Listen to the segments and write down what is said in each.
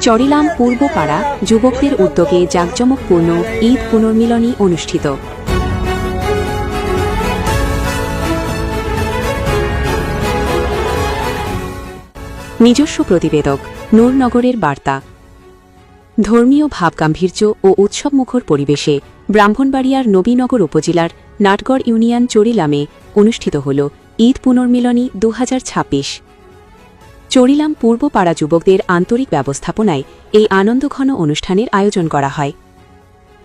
চরিলাম পূর্বপাড়া যুবকদের উদ্যোগে জাঁকজমকপূর্ণ ঈদ পুনর্মিলনী অনুষ্ঠিত। নিজস্ব প্রতিবেদক নূরনগরের বার্তা। ধর্মীয় ভাবগাম্ভীর্য ও উৎসবমুখর পরিবেশে ব্রাহ্মণবাড়িয়ার নবীনগর উপজেলার নাটগড় ইউনিয়ন চরিলামে অনুষ্ঠিত হল ঈদ পুনর্মিলনী ২০২৬। চরিলাম পূর্বপাড়া যুবকদের আন্তরিক ব্যবস্থাপনায় এই আনন্দঘন অনুষ্ঠানের আয়োজন করা হয়।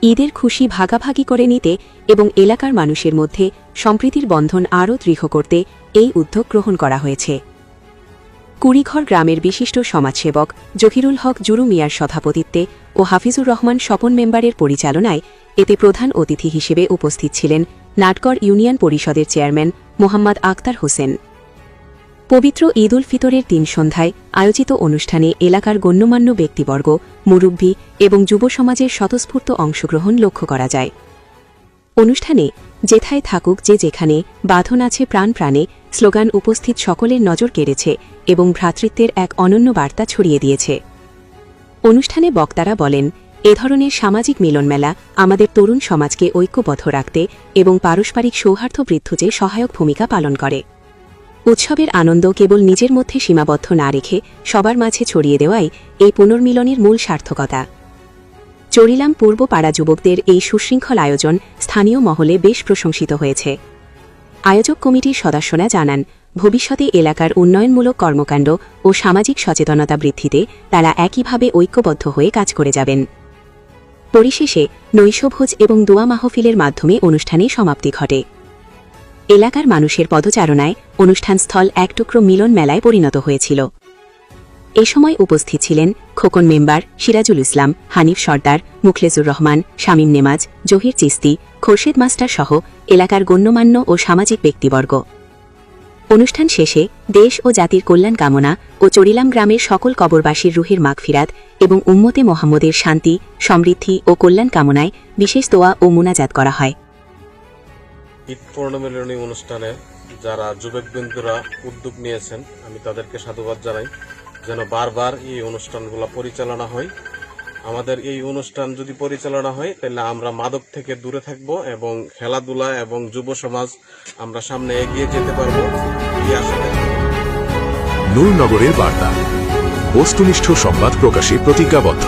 ঈদের খুশি ভাগাভাগি করে নিতে এবং এলাকার মানুষের মধ্যে সম্প্রীতির বন্ধন আরও দৃঢ় করতে এই উদ্যোগ গ্রহণ করা হয়েছে। কুড়িঘর গ্রামের বিশিষ্ট সমাজসেবক জহিরুল হক জুরু মিয়ার সভাপতিত্বে ও হাফিজুর রহমান স্বপন মেম্বারের পরিচালনায় এতে প্রধান অতিথি হিসেবে উপস্থিত ছিলেন নাটগড় ইউনিয়ন পরিষদের চেয়ারম্যান মোহাম্মদ আক্তার হোসেন। পবিত্র ঈদ উল ফিতরের দিন সন্ধ্যায় আয়োজিত অনুষ্ঠানে এলাকার গণ্যমান্য ব্যক্তিবর্গ, মুরব্বী এবং যুব সমাজের স্বতঃস্ফূর্ত অংশগ্রহণ লক্ষ্য করা যায়। অনুষ্ঠানে যেথায় থাকুক যে যেখানে বাঁধন আছে প্রাণ প্রাণে স্লোগান উপস্থিত সকলের নজর কেড়েছে এবং ভ্রাতৃত্বের এক অনন্য বার্তা ছড়িয়ে দিয়েছে। অনুষ্ঠানে বক্তারা বলেন, এ ধরনের সামাজিক মিলনমেলা আমাদের তরুণ সমাজকে ঐক্যবদ্ধ রাখতে এবং পারস্পরিক সৌহার্দ্য বৃদ্ধিতে সহায়ক ভূমিকা পালন করে। উৎসবের আনন্দ কেবল নিজের মধ্যে সীমাবদ্ধ না রেখে সবার মাঝে ছড়িয়ে দেওয়াই এই পুনর্মিলনের মূল সার্থকতা। চরিলাম পূর্বপাড়া যুবকদের এই সুশৃঙ্খল আয়োজন স্থানীয় মহলে বেশ প্রশংসিত হয়েছে। আয়োজক কমিটির সদস্যরা জানান, ভবিষ্যতে এলাকার উন্নয়নমূলক কর্মকাণ্ড ও সামাজিক সচেতনতা বৃদ্ধিতে তারা একইভাবে ঐক্যবদ্ধ হয়ে কাজ করে যাবেন। পরিশেষে নৈশভোজ এবং দোয়া মাহফিলের মাধ্যমে অনুষ্ঠানে সমাপ্তি ঘটে। এলাকার মানুষের পদচারণায় অনুষ্ঠানস্থল এক টুকরো মিলন মেলায় পরিণত হয়েছিল। এ সময় উপস্থিত ছিলেন খোকন মেম্বার, সিরাজুল ইসলাম, হানিফ সর্দার, মুখলেজুর রহমান, শামীম নেমাজ, জহির চিস্তি, খোরশেদ মাস্টার সহ এলাকার গণ্যমান্য ও সামাজিক ব্যক্তিবর্গ। অনুষ্ঠান শেষে দেশ ও জাতির কল্যাণ কামনা ও চরিলাম গ্রামের সকল কবরবাসীর রুহের মাগফিরাত এবং উম্মতে মোহাম্মদের শান্তি, সমৃদ্ধি ও কল্যাণ কামনায় বিশেষ দোয়া ও মুনাজাত করা হয়। ঈদ পুনর্মিলনী অনুষ্ঠানে যারা যুবকবৃন্দরা উদ্যোগ নিয়েছেন, আমি তাদেরকে সাধুবাদ জানাই। যেন বারবার এই অনুষ্ঠানগুলো পরিচালনা হয়। আমাদের এই অনুষ্ঠান যদি পরিচালনা হয় তাহলে আমরা মাদক থেকে দূরে থাকব এবং খেলাধুলা এবং যুব সমাজ আমরা সামনে এগিয়ে যেতে পারবো এই আশা করি। নূরনগরের বার্তা, বস্তুনিষ্ঠ সংবাদ প্রকাশে প্রতিজ্ঞাবদ্ধ।